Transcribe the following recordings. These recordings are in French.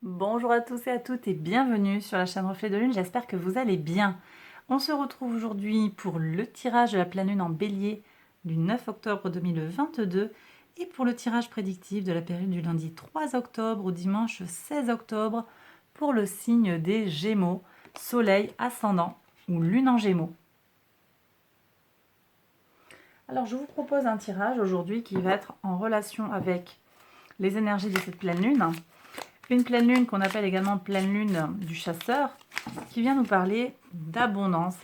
Bonjour à tous et à toutes et bienvenue sur la chaîne Reflet de Lune, j'espère que vous allez bien. On se retrouve aujourd'hui pour le tirage de la pleine lune en bélier du 9 octobre 2022 et pour le tirage prédictif de la période du lundi 3 octobre au dimanche 16 octobre pour le signe des Gémeaux, soleil, ascendant ou lune en Gémeaux. Alors je vous propose un tirage aujourd'hui qui va être en relation avec les énergies de cette pleine lune. Une pleine lune qu'on appelle également pleine lune du chasseur, qui vient nous parler d'abondance,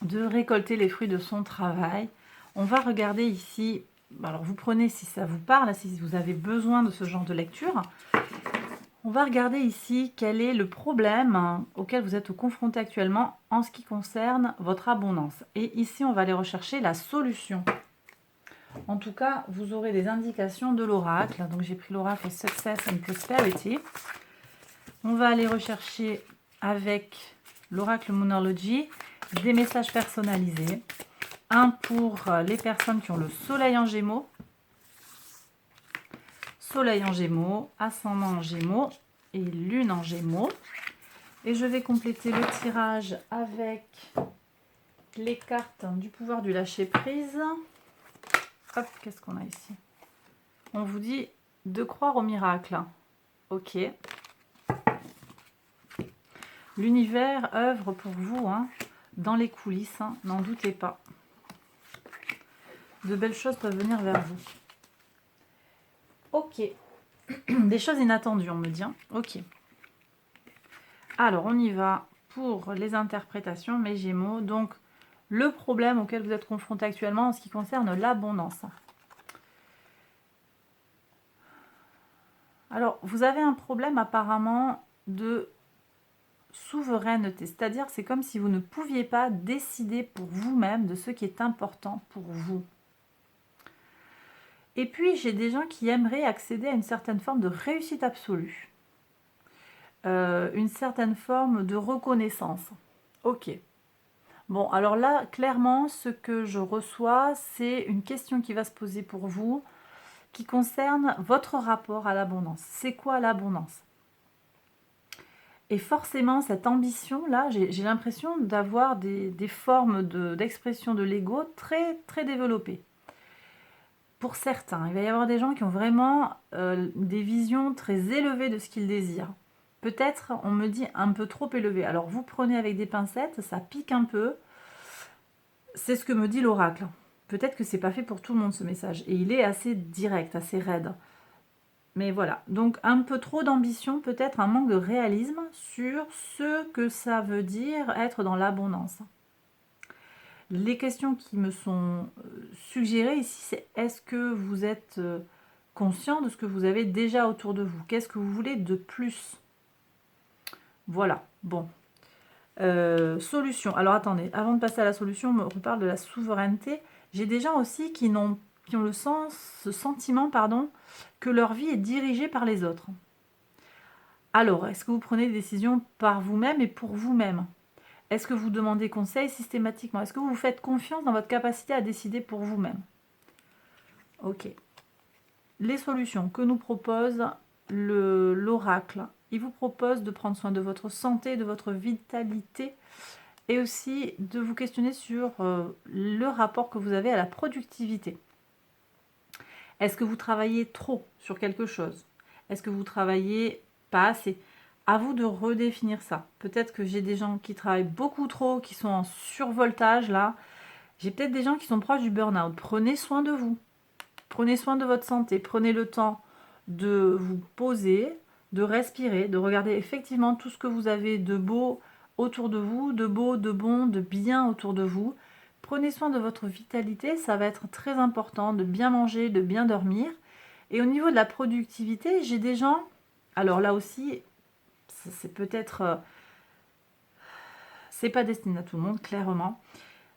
de récolter les fruits de son travail. On va regarder ici, alors vous prenez si ça vous parle, si vous avez besoin de ce genre de lecture. On va regarder ici quel est le problème auquel vous êtes confronté actuellement en ce qui concerne votre abondance. Et ici, on va aller rechercher la solution. En tout cas, vous aurez des indications de l'oracle. Donc, j'ai pris l'oracle Success and Prosperity. On va aller rechercher avec l'oracle Moonology des messages personnalisés. Un pour les personnes qui ont le soleil en Gémeaux, ascendant en Gémeaux et lune en Gémeaux. Et je vais compléter le tirage avec les cartes du pouvoir du lâcher-prise. Hop, qu'est-ce qu'on a ici? On vous dit de croire au miracle. Ok. L'univers œuvre pour vous, dans les coulisses, n'en doutez pas. De belles choses peuvent venir vers vous. Ok. Des choses inattendues, on me dit. Ok. Alors, on y va pour les interprétations, mes Gémeaux. Donc, le problème auquel vous êtes confronté actuellement en ce qui concerne l'abondance. Alors, vous avez un problème apparemment de souveraineté. C'est-à-dire, c'est comme si vous ne pouviez pas décider pour vous-même de ce qui est important pour vous. Et puis, j'ai des gens qui aimeraient accéder à une certaine forme de réussite absolue. Une certaine forme de reconnaissance. Ok. Bon, alors là, clairement, ce que je reçois, c'est une question qui va se poser pour vous, qui concerne votre rapport à l'abondance. C'est quoi l'abondance? Et forcément, cette ambition-là, j'ai l'impression d'avoir des formes d'expression de l'ego très, très développées. Pour certains, il va y avoir des gens qui ont vraiment des visions très élevées de ce qu'ils désirent. Peut-être, on me dit, un peu trop élevées. Alors, vous prenez avec des pincettes, ça pique un peu. C'est ce que me dit l'oracle. Peut-être que c'est pas fait pour tout le monde, ce message. Et il est assez direct, assez raide. Mais voilà, donc un peu trop d'ambition, peut-être un manque de réalisme sur ce que ça veut dire être dans l'abondance. Les questions qui me sont suggérées ici, c'est est-ce que vous êtes conscient de ce que vous avez déjà autour de vous? Qu'est-ce que vous voulez de plus? Voilà, bon. Solution. Alors attendez, avant de passer à la solution, on reparle de la souveraineté. J'ai des gens aussi qui ont ce sentiment, que leur vie est dirigée par les autres. Alors, est-ce que vous prenez des décisions par vous-même et pour vous-même? Est-ce que vous demandez conseil systématiquement? Est-ce que vous vous faites confiance dans votre capacité à décider pour vous-même? Ok. Les solutions que nous propose l'oracle. Il vous propose de prendre soin de votre santé, de votre vitalité et aussi de vous questionner sur le rapport que vous avez à la productivité. Est-ce que vous travaillez trop sur quelque chose? Est-ce que vous travaillez pas assez? À vous de redéfinir ça. Peut-être que j'ai des gens qui travaillent beaucoup trop, qui sont en survoltage là. J'ai peut-être des gens qui sont proches du burn-out. Prenez soin de vous. Prenez soin de votre santé. Prenez le temps de vous poser, de respirer, de regarder effectivement tout ce que vous avez de beau autour de vous, de beau, de bon, de bien autour de vous. Prenez soin de votre vitalité, ça va être très important de bien manger, de bien dormir. Et au niveau de la productivité, j'ai des gens, alors là aussi, c'est peut-être, c'est pas destiné à tout le monde, clairement.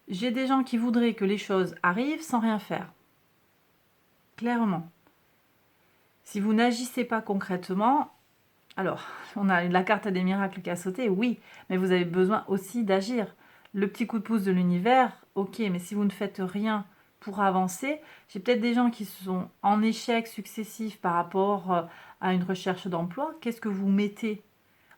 J'ai des gens qui voudraient que les choses arrivent sans rien faire. Clairement. Si vous n'agissez pas concrètement, alors, on a la carte des miracles qui a sauté, oui, mais vous avez besoin aussi d'agir. Le petit coup de pouce de l'univers, ok, mais si vous ne faites rien pour avancer. J'ai peut-être des gens qui sont en échec successif par rapport à une recherche d'emploi. Qu'est-ce que vous mettez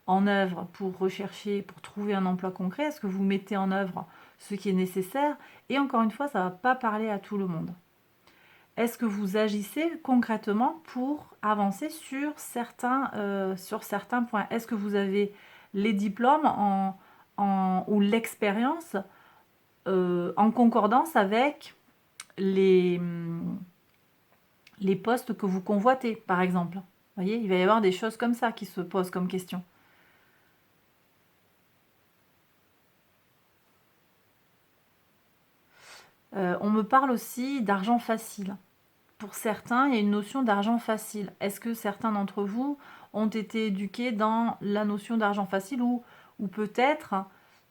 en œuvre pour rechercher, pour trouver un emploi concret? Est-ce que vous mettez en œuvre ce qui est nécessaire? Et encore une fois, ça ne va pas parler à tout le monde. Est-ce que vous agissez concrètement pour avancer sur certains points? Est-ce que vous avez les diplômes ou l'expérience en concordance avec les postes que vous convoitez, par exemple? Vous voyez, il va y avoir des choses comme ça qui se posent comme question. On me parle aussi d'argent facile. Pour certains, il y a une notion d'argent facile. Est-ce que certains d'entre vous ont été éduqués dans la notion d'argent facile ou peut-être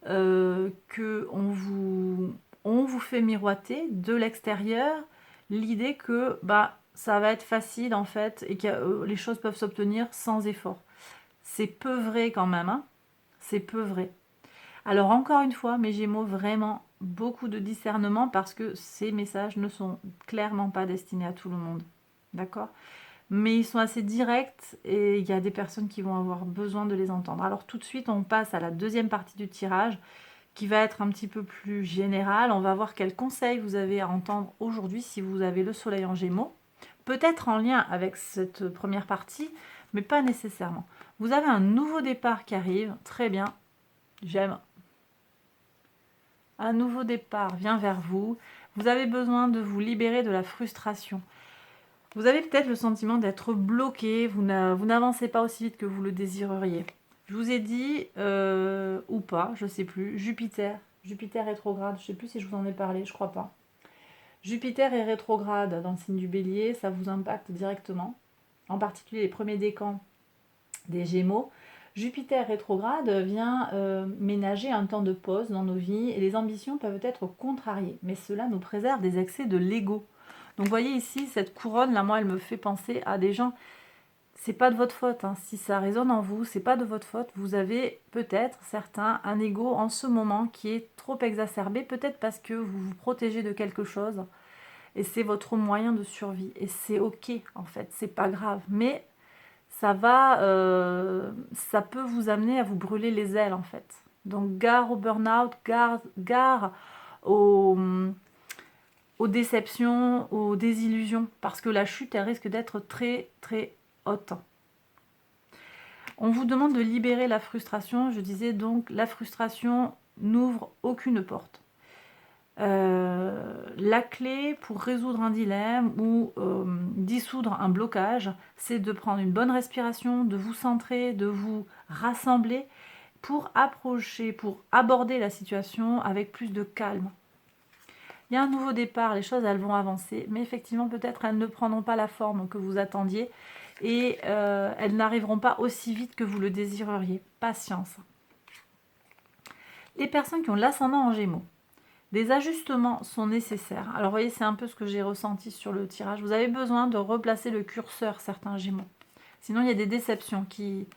on vous fait miroiter de l'extérieur l'idée que ça va être facile en fait et que les choses peuvent s'obtenir sans effort. C'est peu vrai quand même, hein. C'est peu vrai. Alors encore une fois, mes Gémeaux, vraiment beaucoup de discernement parce que ces messages ne sont clairement pas destinés à tout le monde. D'accord? Mais ils sont assez directs et il y a des personnes qui vont avoir besoin de les entendre. Alors tout de suite, on passe à la deuxième partie du tirage qui va être un petit peu plus général. On va voir quels conseils vous avez à entendre aujourd'hui si vous avez le soleil en Gémeaux. Peut-être en lien avec cette première partie, mais pas nécessairement. Vous avez un nouveau départ qui arrive. Très bien. J'aime. Un nouveau départ vient vers vous. Vous avez besoin de vous libérer de la frustration. Vous avez peut-être le sentiment d'être bloqué. Vous n'avancez pas aussi vite que vous le désireriez. Je vous ai dit, ou pas, je ne sais plus, Jupiter rétrograde. Je ne sais plus si je vous en ai parlé, je crois pas. Jupiter est rétrograde dans le signe du Bélier. Ça vous impacte directement. En particulier les premiers décans des Gémeaux. Jupiter rétrograde vient ménager un temps de pause dans nos vies et les ambitions peuvent être contrariées, mais cela nous préserve des excès de l'ego. Donc vous voyez ici, cette couronne, là, moi, elle me fait penser à des gens, c'est pas de votre faute, hein. Si ça résonne en vous, c'est pas de votre faute. Vous avez peut-être, certains, un ego en ce moment qui est trop exacerbé, peut-être parce que vous vous protégez de quelque chose et c'est votre moyen de survie. Et c'est ok, en fait, c'est pas grave. Mais ça peut vous amener à vous brûler les ailes en fait. Donc gare au burn-out, gare aux déceptions, aux désillusions, parce que la chute, elle risque d'être très très haute. On vous demande de libérer la frustration. Je disais donc, la frustration n'ouvre aucune porte. La clé pour résoudre un dilemme ou dissoudre un blocage, c'est de prendre une bonne respiration, de vous centrer, de vous rassembler pour aborder la situation avec plus de calme. Il y a un nouveau départ, les choses elles vont avancer, mais effectivement peut-être elles ne prendront pas la forme que vous attendiez et elles n'arriveront pas aussi vite que vous le désireriez. Patience. Les personnes qui ont l'ascendant en Gémeaux, des ajustements sont nécessaires. Alors, vous voyez, c'est un peu ce que j'ai ressenti sur le tirage. Vous avez besoin de replacer le curseur, certains Gémeaux. Sinon, il y a des déceptions qui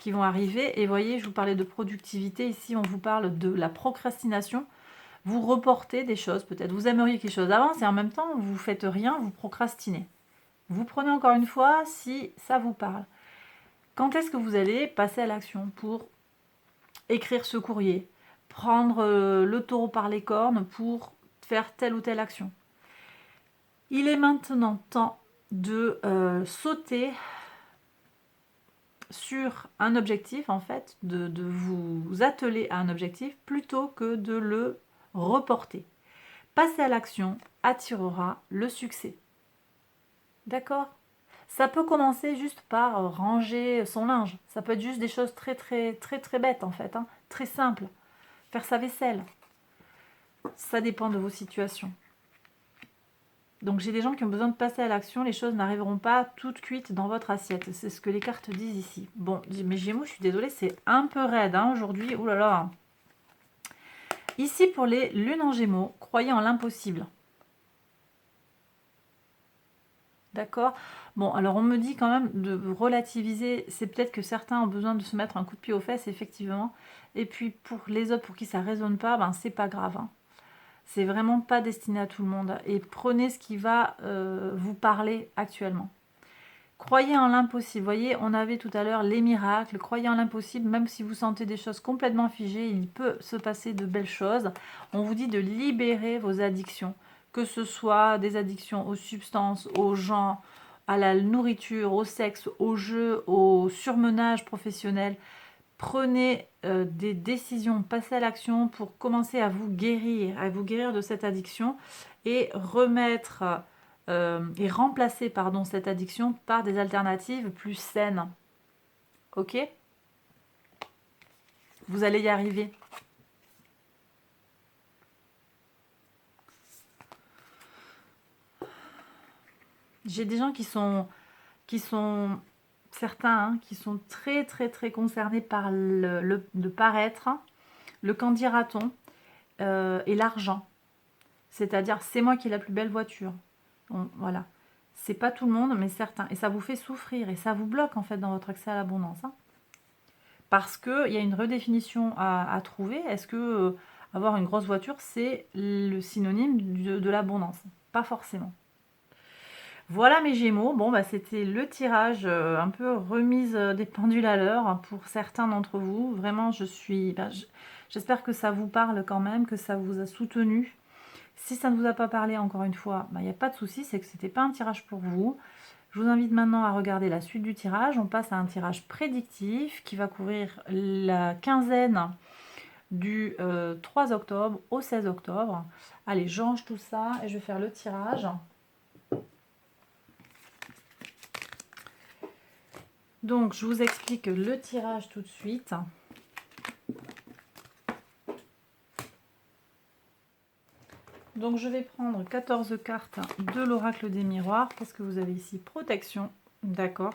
vont arriver. Et vous voyez, je vous parlais de productivité. Ici, on vous parle de la procrastination. Vous reportez des choses, peut-être. Vous aimeriez quelque chose avance et en même temps, vous ne faites rien, vous procrastinez. Vous prenez encore une fois si ça vous parle. Quand est-ce que vous allez passer à l'action pour écrire ce courrier, prendre le taureau par les cornes pour faire telle ou telle action? Il est maintenant temps de sauter sur un objectif, en fait, de vous atteler à un objectif plutôt que de le reporter. Passer à l'action attirera le succès. D'accord? Ça peut commencer juste par ranger son linge. Ça peut être juste des choses très très très très bêtes en fait, hein, très simples. Faire sa vaisselle. Ça dépend de vos situations. Donc j'ai des gens qui ont besoin de passer à l'action, les choses n'arriveront pas toutes cuites dans votre assiette. C'est ce que les cartes disent ici. Bon, mes Gémeaux, je suis désolée, c'est un peu raide hein, aujourd'hui. Ouh là là. Ici pour les lunes en Gémeaux, croyez en l'impossible. D'accord? Bon, alors on me dit quand même de relativiser. C'est peut-être que certains ont besoin de se mettre un coup de pied aux fesses, effectivement. Et puis pour les autres pour qui ça ne résonne pas, ben c'est pas grave. Hein. C'est vraiment pas destiné à tout le monde. Et prenez ce qui va vous parler actuellement. Croyez en l'impossible. Vous voyez, on avait tout à l'heure les miracles. Croyez en l'impossible, même si vous sentez des choses complètement figées, il peut se passer de belles choses. On vous dit de libérer vos addictions, que ce soit des addictions aux substances, aux gens, à la nourriture, au sexe, au jeu, au surmenage professionnel. Prenez des décisions, passez à l'action pour commencer à vous guérir de cette addiction et remettre et remplacer pardon, cette addiction par des alternatives plus saines. Ok? Vous allez y arriver. J'ai des gens qui sont certains, hein, qui sont très très très concernés par le paraître, le qu'en dira-t-on et l'argent. C'est-à-dire, c'est moi qui ai la plus belle voiture. Voilà. C'est pas tout le monde, mais certains. Et ça vous fait souffrir et ça vous bloque en fait dans votre accès à l'abondance. Hein. Parce qu'il y a une redéfinition à trouver. Est-ce que avoir une grosse voiture, c'est le synonyme de l'abondance? Pas forcément. Voilà mes Gémeaux. Bon, bah, c'était le tirage un peu remise des pendules à l'heure hein, pour certains d'entre vous. Vraiment, j'espère que ça vous parle quand même, que ça vous a soutenu. Si ça ne vous a pas parlé, encore une fois, il n'y a pas de souci, c'est que ce n'était pas un tirage pour vous. Je vous invite maintenant à regarder la suite du tirage. On passe à un tirage prédictif qui va couvrir la quinzaine du 3 octobre au 16 octobre. Allez, je range tout ça et je vais faire le tirage. Donc, je vous explique le tirage tout de suite. Donc, je vais prendre 14 cartes de l'oracle des miroirs parce que vous avez ici protection. D'accord.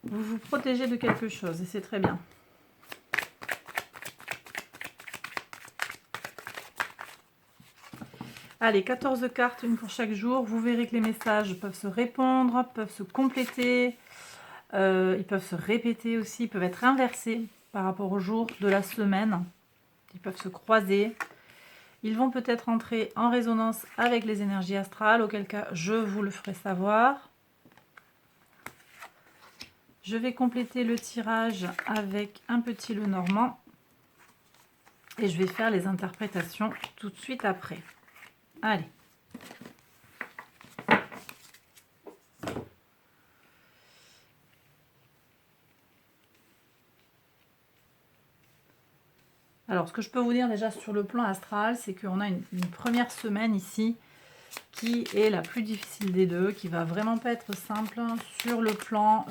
Vous vous protégez de quelque chose et c'est très bien. Allez, 14 cartes, une pour chaque jour. Vous verrez que les messages peuvent se répondre, peuvent se compléter, ils peuvent se répéter aussi, ils peuvent être inversés par rapport au jour de la semaine. Ils peuvent se croiser. Ils vont peut-être entrer en résonance avec les énergies astrales, auquel cas je vous le ferai savoir. Je vais compléter le tirage avec un petit Lenormand et je vais faire les interprétations tout de suite après. Allez. Alors, ce que je peux vous dire déjà sur le plan astral, c'est qu'on a une première semaine ici qui est la plus difficile des deux, qui va vraiment pas être simple sur le plan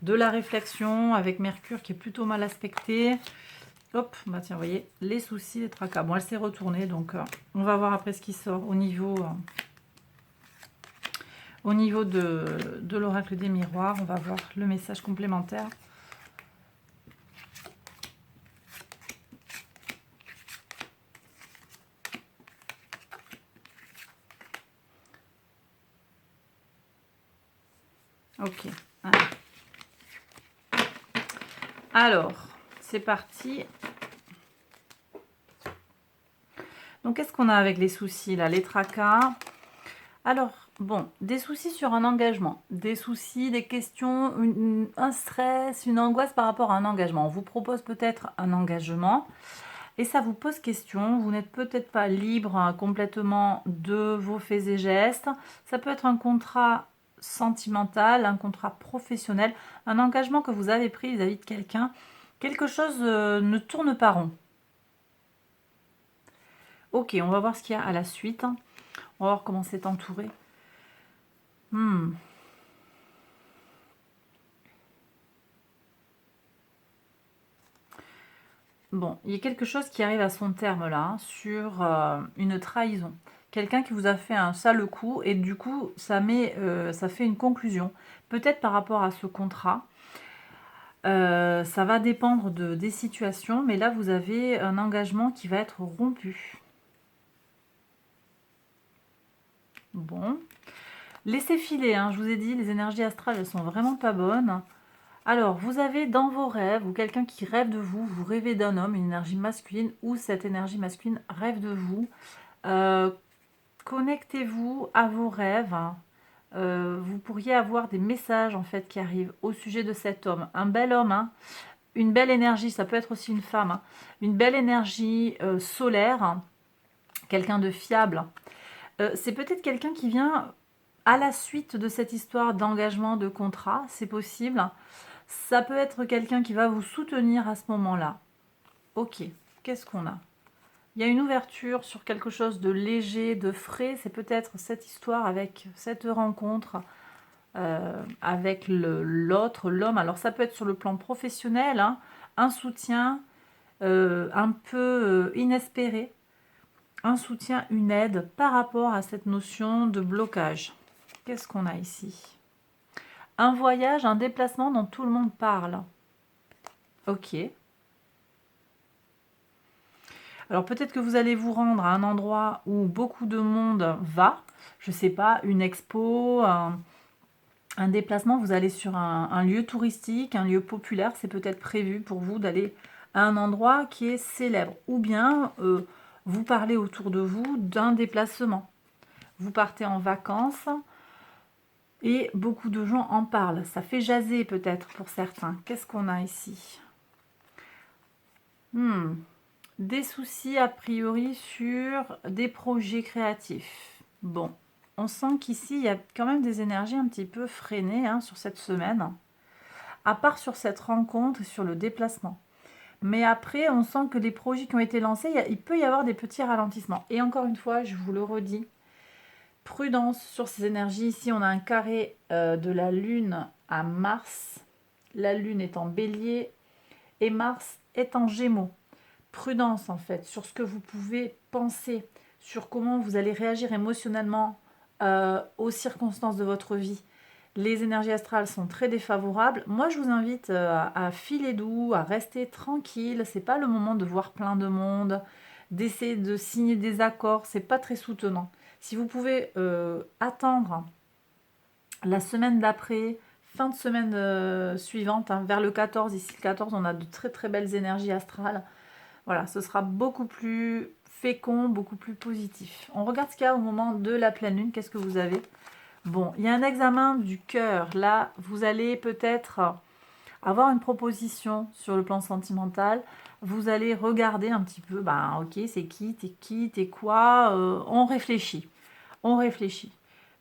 de la réflexion, avec Mercure qui est plutôt mal aspecté. Hop, bah tiens, vous voyez, les soucis, les tracas. Bon, elle s'est retournée, donc on va voir après ce qui sort au niveau de l'oracle des miroirs. On va voir le message complémentaire. Ok. Alors, c'est parti. Donc, qu'est-ce qu'on a avec les soucis là? Les tracas. Alors, bon, des soucis sur un engagement, des soucis, des questions, un stress, une angoisse par rapport à un engagement. On vous propose peut-être un engagement et ça vous pose question. Vous n'êtes peut-être pas libre hein, complètement de vos faits et gestes. Ça peut être un contrat sentimental, un contrat professionnel, un engagement que vous avez pris vis-à-vis de quelqu'un. Quelque chose ne tourne pas rond. Ok, on va voir ce qu'il y a à la suite. On va voir comment c'est entouré. Bon, il y a quelque chose qui arrive à son terme là, hein, sur une trahison. Quelqu'un qui vous a fait un sale coup et du coup, ça fait une conclusion. Peut-être par rapport à ce contrat. Ça va dépendre des situations, mais là, vous avez un engagement qui va être rompu. Bon. Laissez filer, hein, je vous ai dit, les énergies astrales, elles sont vraiment pas bonnes. Alors, vous avez dans vos rêves, ou quelqu'un qui rêve de vous, vous rêvez d'un homme, une énergie masculine, ou cette énergie masculine rêve de vous. Euh, Connectez-vous à vos rêves. Vous pourriez avoir des messages en fait qui arrivent au sujet de cet homme. Un bel homme, hein, une belle énergie, ça peut être aussi une femme, hein, une belle énergie solaire, hein, quelqu'un de fiable. C'est peut-être quelqu'un qui vient à la suite de cette histoire d'engagement, de contrat, c'est possible. Ça peut être quelqu'un qui va vous soutenir à ce moment-là. Ok, qu'est-ce qu'on a? Il y a une ouverture sur quelque chose de léger, de frais. C'est peut-être cette histoire avec cette rencontre avec l'autre, l'homme. Alors ça peut être sur le plan professionnel, hein, un soutien un peu inespéré, un soutien, une aide par rapport à cette notion de blocage. Qu'est-ce qu'on a ici? Un voyage, un déplacement dont tout le monde parle. Ok. Alors peut-être que vous allez vous rendre à un endroit où beaucoup de monde va. Je ne sais pas, une expo, un déplacement. Vous allez sur un lieu touristique, un lieu populaire. C'est peut-être prévu pour vous d'aller à un endroit qui est célèbre. Ou bien vous parlez autour de vous d'un déplacement. Vous partez en vacances et beaucoup de gens en parlent. Ça fait jaser peut-être pour certains. Qu'est-ce qu'on a ici? Des soucis a priori sur des projets créatifs. Bon, on sent qu'ici, il y a quand même des énergies un petit peu freinées hein, sur cette semaine, à part sur cette rencontre et sur le déplacement. Mais après, on sent que les projets qui ont été lancés, il peut y avoir des petits ralentissements. Et encore une fois, je vous le redis, prudence sur ces énergies. Ici, on a un carré de la Lune à Mars. La Lune est en Bélier et Mars est en Gémeaux. Prudence en fait sur ce que vous pouvez penser, sur comment vous allez réagir émotionnellement aux circonstances de votre vie. Les énergies astrales sont très défavorables. Moi, je vous invite à filer doux, à rester tranquille. C'est pas le moment de voir plein de monde, d'essayer de signer des accords. C'est pas très soutenant. Si vous pouvez attendre la semaine d'après, fin de semaine suivante, hein, vers le 14, ici le 14, on a de très très belles énergies astrales. Voilà, ce sera beaucoup plus fécond, beaucoup plus positif. On regarde ce qu'il y a au moment de la pleine lune. Qu'est-ce que vous avez? Bon, il y a un examen du cœur. Là, vous allez peut-être avoir une proposition sur le plan sentimental. Vous allez regarder un petit peu, ben ok, c'est qui, t'es quoi. On réfléchit. On réfléchit.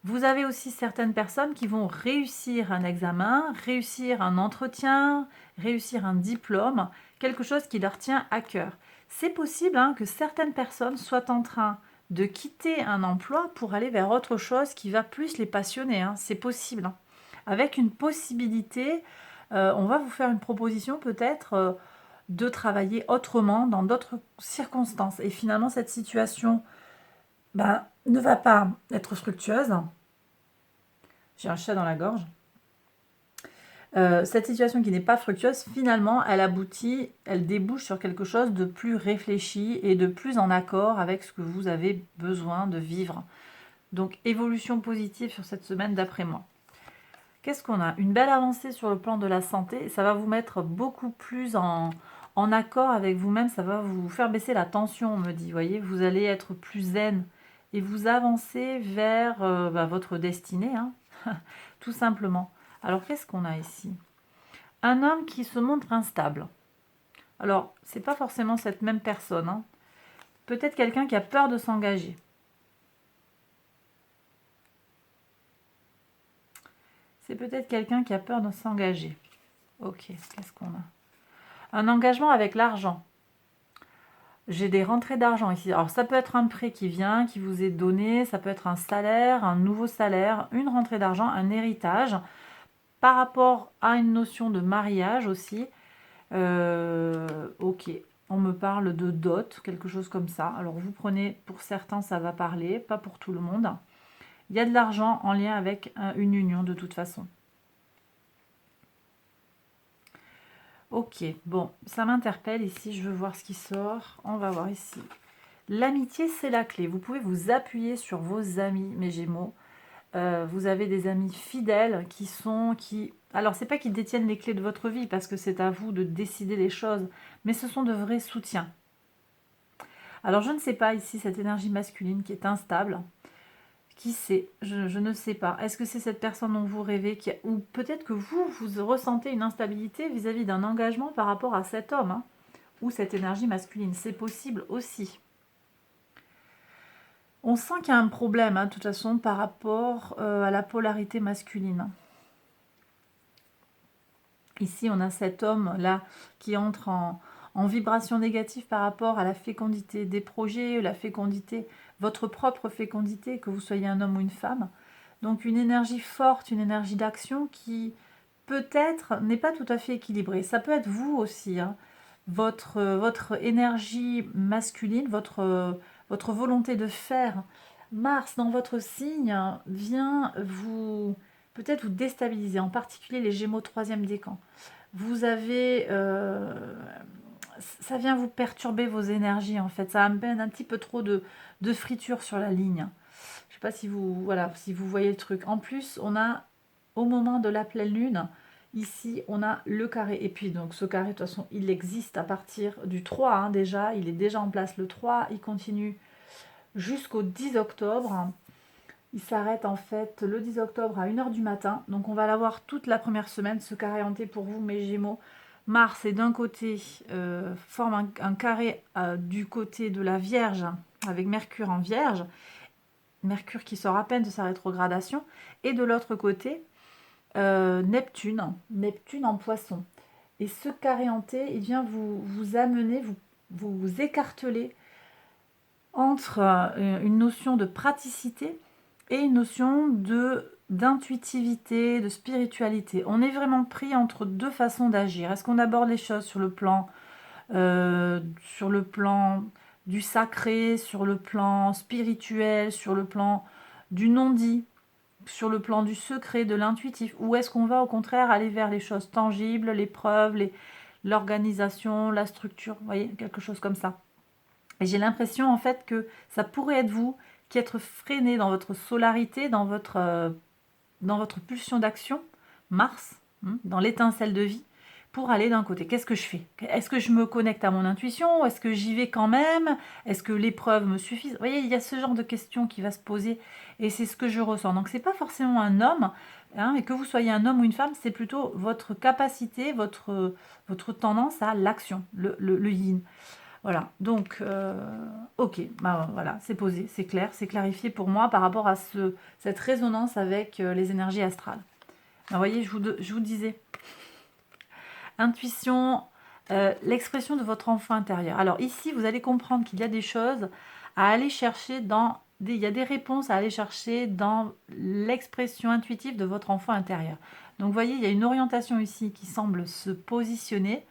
Vous avez aussi certaines personnes qui vont réussir un examen, réussir un entretien, réussir un diplôme, quelque chose qui leur tient à cœur. C'est possible hein, que certaines personnes soient en train de quitter un emploi pour aller vers autre chose qui va plus les passionner. Hein. C'est possible. Hein. Avec une possibilité, on va vous faire une proposition peut-être de travailler autrement dans d'autres circonstances. Et finalement, cette situation ne va pas être fructueuse. J'ai un chat dans la gorge. Cette situation qui n'est pas fructueuse, finalement, elle aboutit, elle débouche sur quelque chose de plus réfléchi et de plus en accord avec ce que vous avez besoin de vivre. Donc, évolution positive sur cette semaine d'après moi. Qu'est-ce qu'on a? Une belle avancée sur le plan de la santé. Ça va vous mettre beaucoup plus en accord avec vous-même. Ça va vous faire baisser la tension, on me dit. Vous voyez, vous allez être plus zen et vous avancez vers votre destinée, hein, tout simplement. Alors, qu'est-ce qu'on a ici? Un homme qui se montre instable. Alors, c'est pas forcément cette même personne. Hein. Peut-être quelqu'un qui a peur de s'engager. C'est peut-être quelqu'un qui a peur de s'engager. Ok, qu'est-ce qu'on a? Un engagement avec l'argent. J'ai des rentrées d'argent ici. Alors, ça peut être un prêt qui vient, qui vous est donné. Ça peut être un salaire, un nouveau salaire, une rentrée d'argent, un héritage. Par rapport à une notion de mariage aussi. Ok, on me parle de dot, quelque chose comme ça. Alors vous prenez, pour certains ça va parler, pas pour tout le monde. Il y a de l'argent en lien avec une union de toute façon. Ok, bon, ça m'interpelle ici, je veux voir ce qui sort. On va voir ici. L'amitié, c'est la clé. Vous pouvez vous appuyer sur vos amis, mes Gémeaux. Vous avez des amis fidèles qui... Alors, c'est pas qu'ils détiennent les clés de votre vie, parce que c'est à vous de décider les choses, mais ce sont de vrais soutiens. Alors, je ne sais pas ici, cette énergie masculine qui est instable. Qui sait? Je ne sais pas. Est-ce que c'est cette personne dont vous rêvez ou peut-être que vous ressentez une instabilité vis-à-vis d'un engagement par rapport à cet homme, hein, ou cette énergie masculine. C'est possible aussi. On sent qu'il y a un problème, hein, de toute façon, par rapport à la polarité masculine. Ici, on a cet homme-là qui entre en vibration négative par rapport à la fécondité des projets, la fécondité, votre propre fécondité, que vous soyez un homme ou une femme. Donc une énergie forte, une énergie d'action qui peut-être n'est pas tout à fait équilibrée. Ça peut être vous aussi, hein. Votre énergie masculine, votre volonté de faire. Mars, dans votre signe, vient vous peut-être vous déstabiliser, en particulier les Gémeaux 3e décan. Vous avez... ça vient vous perturber vos énergies, en fait. Ça amène un petit peu trop de friture sur la ligne. Je sais pas si vous, voilà, si vous voyez le truc. En plus, on a, au moment de la pleine lune, ici, on a le carré. Et puis, donc, ce carré, de toute façon, il existe à partir du 3, hein, déjà. Il est déjà en place le 3. Il continue jusqu'au 10 octobre. Il s'arrête, en fait, le 10 octobre à 1h du matin. Donc, on va l'avoir toute la première semaine, ce carré hanté pour vous, mes Gémeaux. Mars est d'un côté, forme un carré du côté de la Vierge, avec Mercure en Vierge. Mercure qui sort à peine de sa rétrogradation, et de l'autre côté, Neptune en Poisson. Et ce carré hanté, il vient vous amener, vous écarteler entre une notion de praticité et une notion d'intuitivité, de spiritualité. On est vraiment pris entre deux façons d'agir. Est-ce qu'on aborde les choses sur le plan du sacré, sur le plan spirituel, sur le plan du non-dit, sur le plan du secret, de l'intuitif, ou est-ce qu'on va au contraire aller vers les choses tangibles, les preuves, l'organisation, la structure, vous voyez, quelque chose comme ça. Et j'ai l'impression en fait que ça pourrait être vous qui êtes freiné dans votre solarité, dans votre pulsion d'action, Mars, dans l'étincelle de vie, pour aller d'un côté. Qu'est-ce que je fais? Est-ce que je me connecte à mon intuition? Est-ce que j'y vais quand même? Est-ce que les preuves me suffisent? Vous voyez, il y a ce genre de questions qui va se poser et c'est ce que je ressens. Donc, c'est pas forcément un homme, hein, et que vous soyez un homme ou une femme, c'est plutôt votre capacité, votre tendance à l'action, le yin. Voilà, donc, ok, bah, voilà, c'est posé, c'est clair, c'est clarifié pour moi par rapport à cette résonance avec les énergies astrales. Vous voyez, je vous disais, intuition, l'expression de votre enfant intérieur. Alors ici, vous allez comprendre qu'il y a des choses à aller chercher il y a des réponses à aller chercher dans l'expression intuitive de votre enfant intérieur. Donc vous voyez, il y a une orientation ici qui semble se positionner,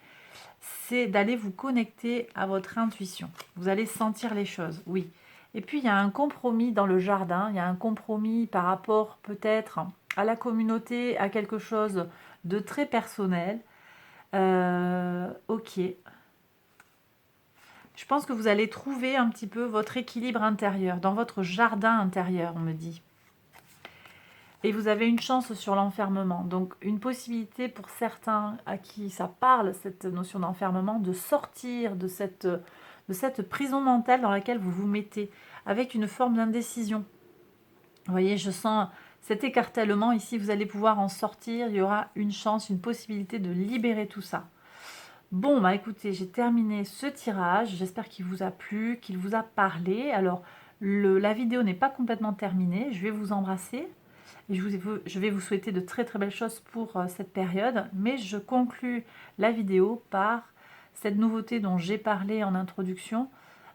c'est d'aller vous connecter à votre intuition. Vous allez sentir les choses, oui. Et puis, il y a un compromis dans le jardin, il y a un compromis par rapport peut-être à la communauté, à quelque chose de très personnel. Ok. Je pense que vous allez trouver un petit peu votre équilibre intérieur, dans votre jardin intérieur, on me dit. Et vous avez une chance sur l'enfermement. Donc, une possibilité pour certains à qui ça parle, cette notion d'enfermement, de sortir de cette prison mentale dans laquelle vous vous mettez, avec une forme d'indécision. Vous voyez, je sens cet écartèlement ici, vous allez pouvoir en sortir, il y aura une chance, une possibilité de libérer tout ça. Bon, bah écoutez, j'ai terminé ce tirage, j'espère qu'il vous a plu, qu'il vous a parlé. Alors, la vidéo n'est pas complètement terminée, je vais vous embrasser. Et je vais vous souhaiter de très très belles choses pour cette période, mais je conclus la vidéo par cette nouveauté dont j'ai parlé en introduction.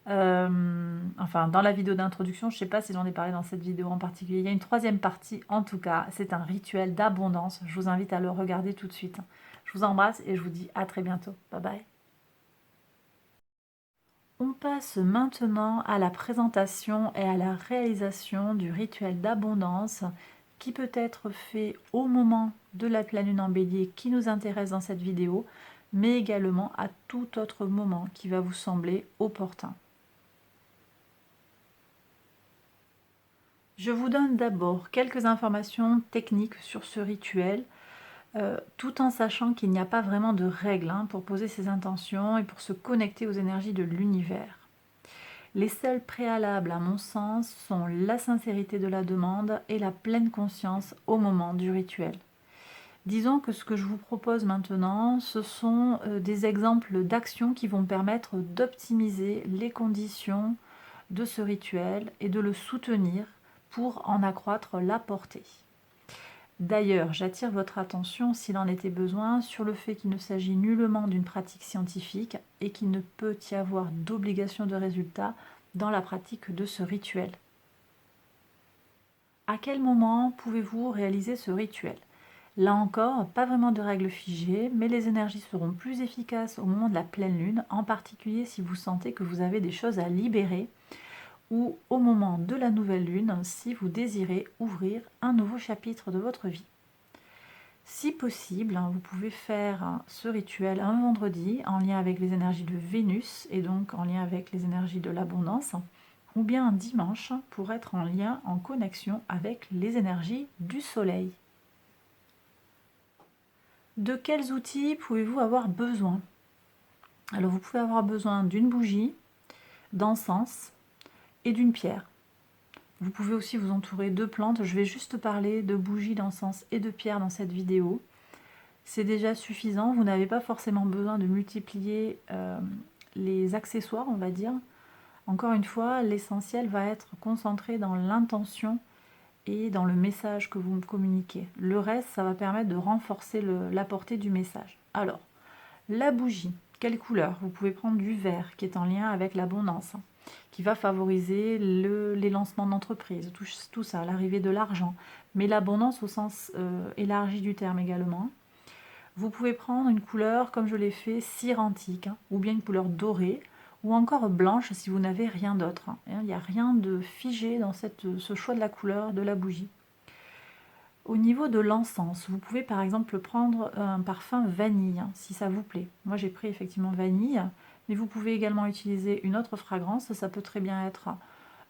Enfin, dans la vidéo d'introduction, je ne sais pas si j'en ai parlé dans cette vidéo en particulier. Il y a une troisième partie, en tout cas, c'est un rituel d'abondance. Je vous invite à le regarder tout de suite. Je vous embrasse et je vous dis à très bientôt. Bye bye. On passe maintenant à la présentation et à la réalisation du rituel d'abondance qui peut être fait au moment de la pleine lune en bélier qui nous intéresse dans cette vidéo, mais également à tout autre moment qui va vous sembler opportun. Je vous donne d'abord quelques informations techniques sur ce rituel, tout en sachant qu'il n'y a pas vraiment de règles pour poser ses intentions et pour se connecter aux énergies de l'univers. Les seuls préalables, à mon sens, sont la sincérité de la demande et la pleine conscience au moment du rituel. Disons que ce que je vous propose maintenant, ce sont des exemples d'actions qui vont permettre d'optimiser les conditions de ce rituel et de le soutenir pour en accroître la portée. D'ailleurs, j'attire votre attention, s'il en était besoin, sur le fait qu'il ne s'agit nullement d'une pratique scientifique et qu'il ne peut y avoir d'obligation de résultat dans la pratique de ce rituel. À quel moment pouvez-vous réaliser ce rituel? Là encore, pas vraiment de règles figées, mais les énergies seront plus efficaces au moment de la pleine lune, en particulier si vous sentez que vous avez des choses à libérer, ou au moment de la nouvelle lune, si vous désirez ouvrir un nouveau chapitre de votre vie. Si possible, vous pouvez faire ce rituel un vendredi en lien avec les énergies de Vénus et donc en lien avec les énergies de l'abondance, ou bien un dimanche pour être en lien, en connexion avec les énergies du soleil. De quels outils pouvez-vous avoir besoin? Alors vous pouvez avoir besoin d'une bougie, d'encens et d'une pierre. Vous pouvez aussi vous entourer de plantes. Je vais juste parler de bougies, d'encens et de pierres dans cette vidéo. C'est déjà suffisant. Vous n'avez pas forcément besoin de multiplier les accessoires, on va dire. Encore une fois, l'essentiel va être concentré dans l'intention et dans le message que vous me communiquez. Le reste, ça va permettre de renforcer la portée du message. Alors, la bougie, quelle couleur? Vous pouvez prendre du vert qui est en lien avec l'abondance, qui va favoriser les lancements d'entreprise, tout ça, l'arrivée de l'argent, mais l'abondance au sens élargi du terme également. Vous pouvez prendre une couleur, comme je l'ai fait, cire antique, ou bien une couleur dorée, ou encore blanche si vous n'avez rien d'autre. Il n'y a rien de figé dans ce choix de la couleur de la bougie. Au niveau de l'encens, vous pouvez par exemple prendre un parfum vanille, si ça vous plaît. Moi j'ai pris effectivement vanille, mais vous pouvez également utiliser une autre fragrance. Ça peut très bien être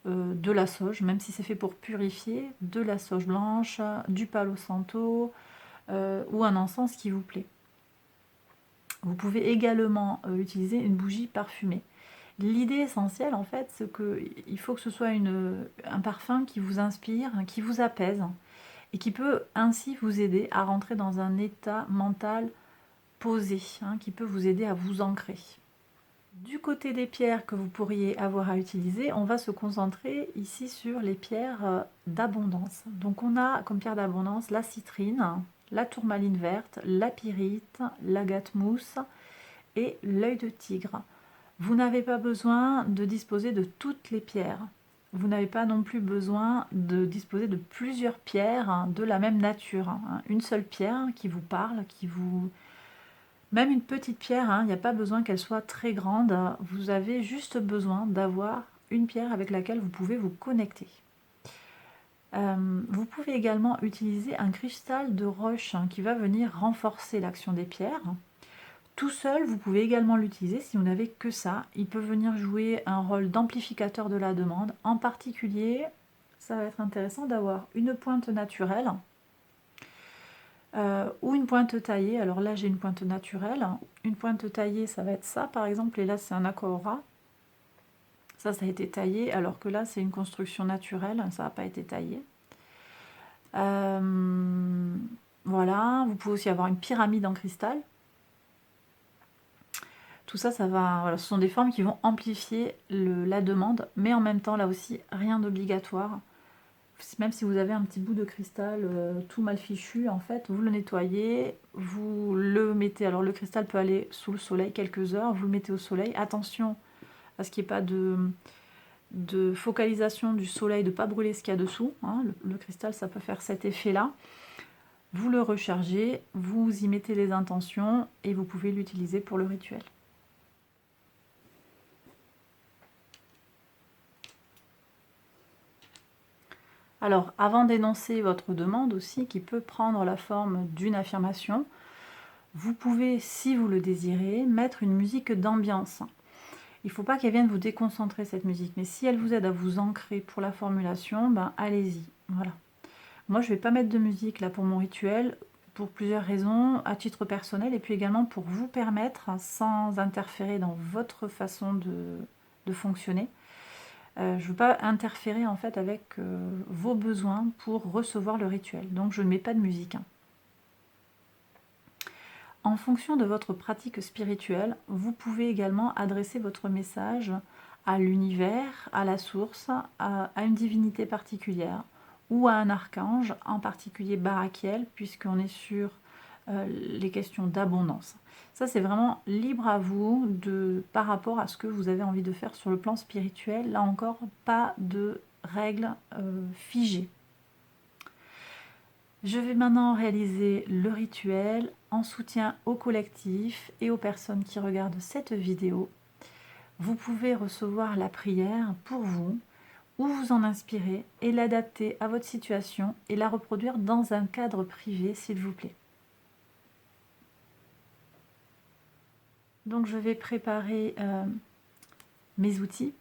de la sauge, même si c'est fait pour purifier, de la sauge blanche, du palo santo, ou un encens qui vous plaît. Vous pouvez également utiliser une bougie parfumée. L'idée essentielle, en fait, c'est qu'il faut que ce soit un parfum qui vous inspire, qui vous apaise, et qui peut ainsi vous aider à rentrer dans un état mental posé, qui peut vous aider à vous ancrer. Du côté des pierres que vous pourriez avoir à utiliser, on va se concentrer ici sur les pierres d'abondance. Donc on a comme pierre d'abondance la citrine, la tourmaline verte, la pyrite, l'agate mousse et l'œil de tigre. Vous n'avez pas besoin de disposer de toutes les pierres. Vous n'avez pas non plus besoin de disposer de plusieurs pierres de la même nature. Une seule pierre qui vous parle, Même une petite pierre, il n'y a pas besoin qu'elle soit très grande. Vous avez juste besoin d'avoir une pierre avec laquelle vous pouvez vous connecter. Vous pouvez également utiliser un cristal de roche qui va venir renforcer l'action des pierres. Tout seul, vous pouvez également l'utiliser si vous n'avez que ça. Il peut venir jouer un rôle d'amplificateur de la demande. En particulier, ça va être intéressant d'avoir une pointe naturelle ou une pointe taillée. Alors là, j'ai une pointe naturelle. Une pointe taillée, ça va être ça par exemple. Et là, c'est un aquaora. Ça a été taillé, alors que là, c'est une construction naturelle. Ça n'a pas été taillé. Voilà. Vous pouvez aussi avoir une pyramide en cristal. Tout ça, voilà, ce sont des formes qui vont amplifier la demande, mais en même temps, là aussi, rien d'obligatoire. Même si vous avez un petit bout de cristal tout mal fichu, en fait, vous le nettoyez, vous le mettez. Alors, le cristal peut aller sous le soleil quelques heures, vous le mettez au soleil. Attention à ce qu'il n'y ait pas de focalisation du soleil, de ne pas brûler ce qu'il y a dessous. Le cristal, ça peut faire cet effet-là. Vous le rechargez, vous y mettez les intentions et vous pouvez l'utiliser pour le rituel. Alors, avant d'énoncer votre demande aussi, qui peut prendre la forme d'une affirmation, vous pouvez, si vous le désirez, mettre une musique d'ambiance. Il ne faut pas qu'elle vienne vous déconcentrer cette musique, mais si elle vous aide à vous ancrer pour la formulation, ben allez-y, voilà. Moi je ne vais pas mettre de musique là pour mon rituel, pour plusieurs raisons, à titre personnel, et puis également pour vous permettre, sans interférer dans votre façon de fonctionner, je ne veux pas interférer en fait avec vos besoins pour recevoir le rituel, donc je ne mets pas de musique. En fonction de votre pratique spirituelle, vous pouvez également adresser votre message à l'univers, à la source, à une divinité particulière ou à un archange, en particulier Barakiel, puisqu'on est sur les questions d'abondance. Ça, c'est vraiment libre à vous par rapport à ce que vous avez envie de faire sur le plan spirituel. Là encore, pas de règles figées. Je vais maintenant réaliser le rituel en soutien au collectif et aux personnes qui regardent cette vidéo. Vous pouvez recevoir la prière pour vous, ou vous en inspirer et l'adapter à votre situation et la reproduire dans un cadre privé, s'il vous plaît. Donc je vais préparer mes outils.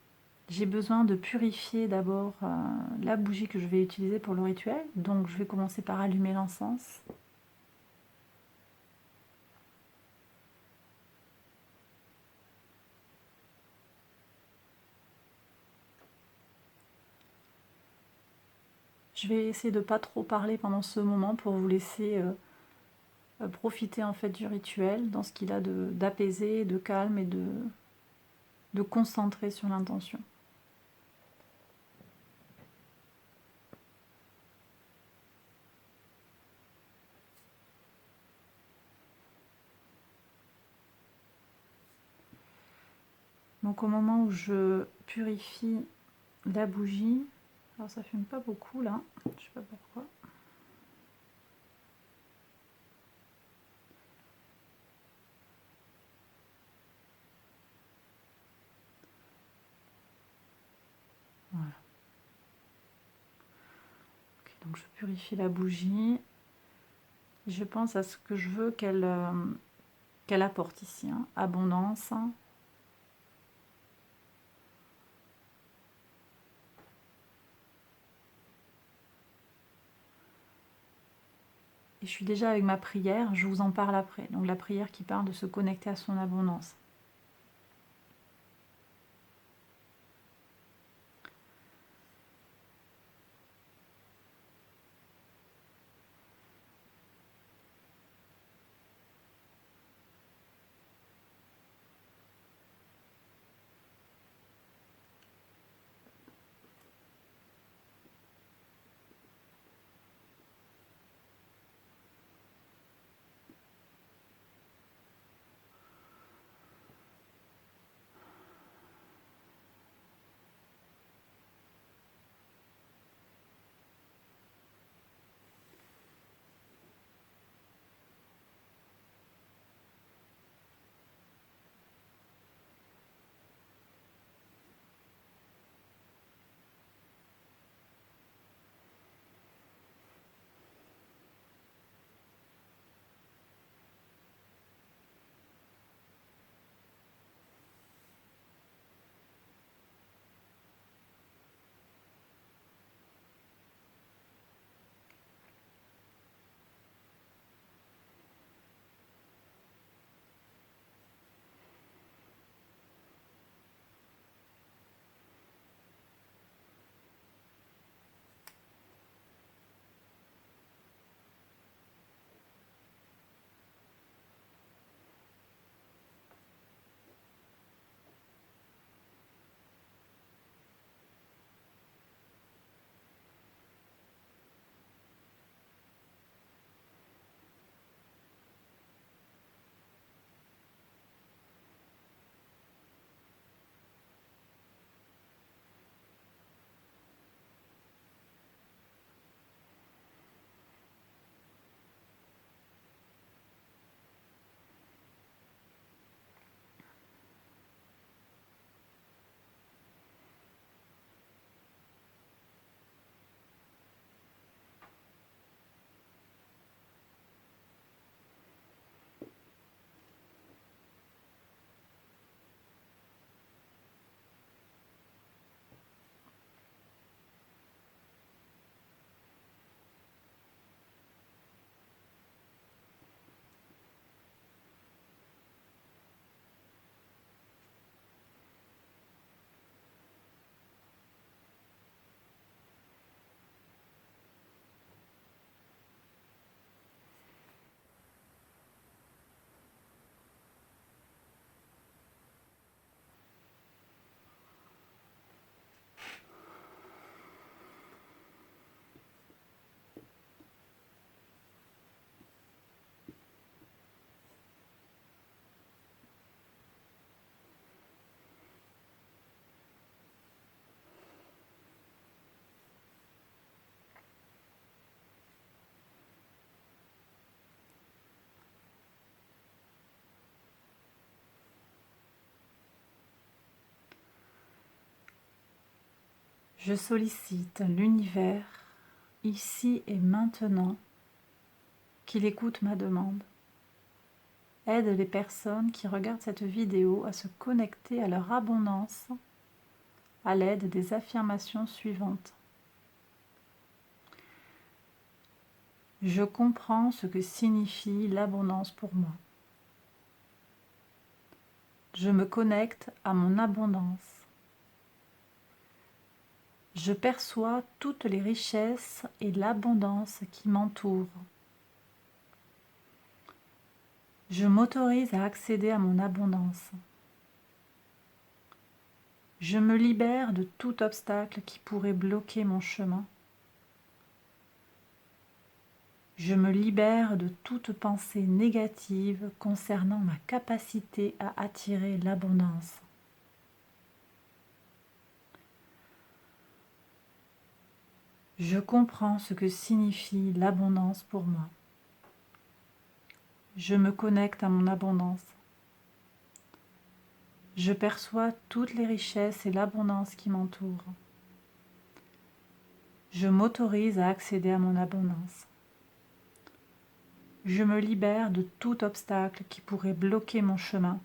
J'ai besoin de purifier d'abord la bougie que je vais utiliser pour le rituel. Donc je vais commencer par allumer l'encens. Je vais essayer de ne pas trop parler pendant ce moment pour vous laisser profiter en fait du rituel dans ce qu'il a d'apaisé, de calme et de concentrer sur l'intention. Donc au moment où je purifie la bougie, alors ça fume pas beaucoup là, je sais pas pourquoi. Voilà. Okay, donc je purifie la bougie. Je pense à ce que je veux qu'elle apporte ici, hein. Abondance. Et je suis déjà avec ma prière, je vous en parle après. Donc la prière qui parle de se connecter à son abondance. Je sollicite l'univers, ici et maintenant, qu'il écoute ma demande. Aide les personnes qui regardent cette vidéo à se connecter à leur abondance à l'aide des affirmations suivantes. Je comprends ce que signifie l'abondance pour moi. Je me connecte à mon abondance. Je perçois toutes les richesses et l'abondance qui m'entourent. Je m'autorise à accéder à mon abondance. Je me libère de tout obstacle qui pourrait bloquer mon chemin. Je me libère de toute pensée négative concernant ma capacité à attirer l'abondance. Je comprends ce que signifie l'abondance pour moi. Je me connecte à mon abondance. Je perçois toutes les richesses et l'abondance qui m'entourent. Je m'autorise à accéder à mon abondance. Je me libère de tout obstacle qui pourrait bloquer mon chemin.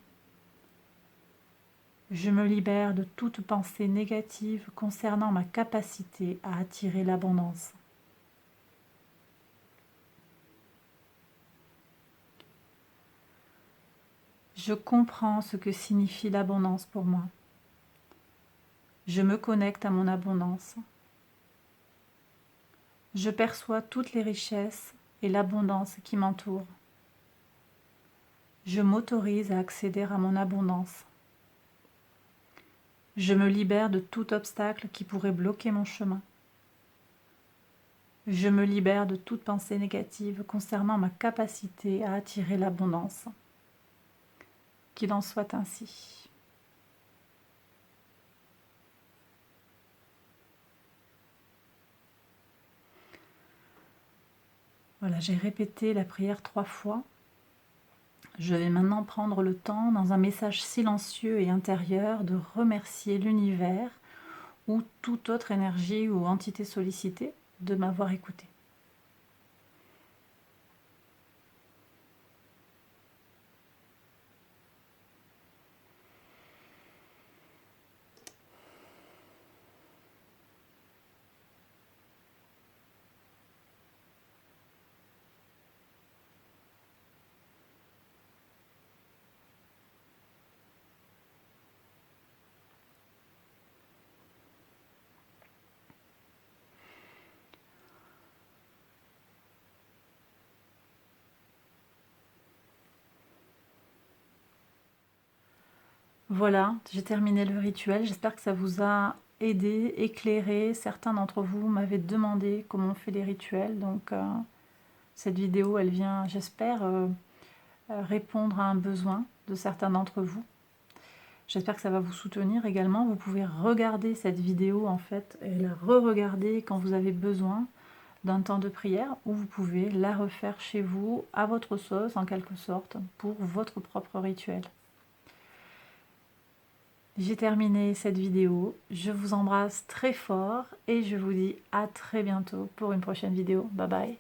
Je me libère de toute pensée négative concernant ma capacité à attirer l'abondance. Je comprends ce que signifie l'abondance pour moi. Je me connecte à mon abondance. Je perçois toutes les richesses et l'abondance qui m'entourent. Je m'autorise à accéder à mon abondance. Je me libère de tout obstacle qui pourrait bloquer mon chemin. Je me libère de toute pensée négative concernant ma capacité à attirer l'abondance. Qu'il en soit ainsi. Voilà, j'ai répété la prière 3 fois. Je vais maintenant prendre le temps, dans un message silencieux et intérieur, de remercier l'univers ou toute autre énergie ou entité sollicitée de m'avoir écouté. Voilà, j'ai terminé le rituel. J'espère que ça vous a aidé, éclairé. Certains d'entre vous m'avaient demandé comment on fait les rituels. Donc cette vidéo, elle vient, j'espère, répondre à un besoin de certains d'entre vous. J'espère que ça va vous soutenir également. Vous pouvez regarder cette vidéo en fait et la re-regarder quand vous avez besoin d'un temps de prière, ou vous pouvez la refaire chez vous à votre sauce en quelque sorte pour votre propre rituel. J'ai terminé cette vidéo, je vous embrasse très fort et je vous dis à très bientôt pour une prochaine vidéo. Bye bye.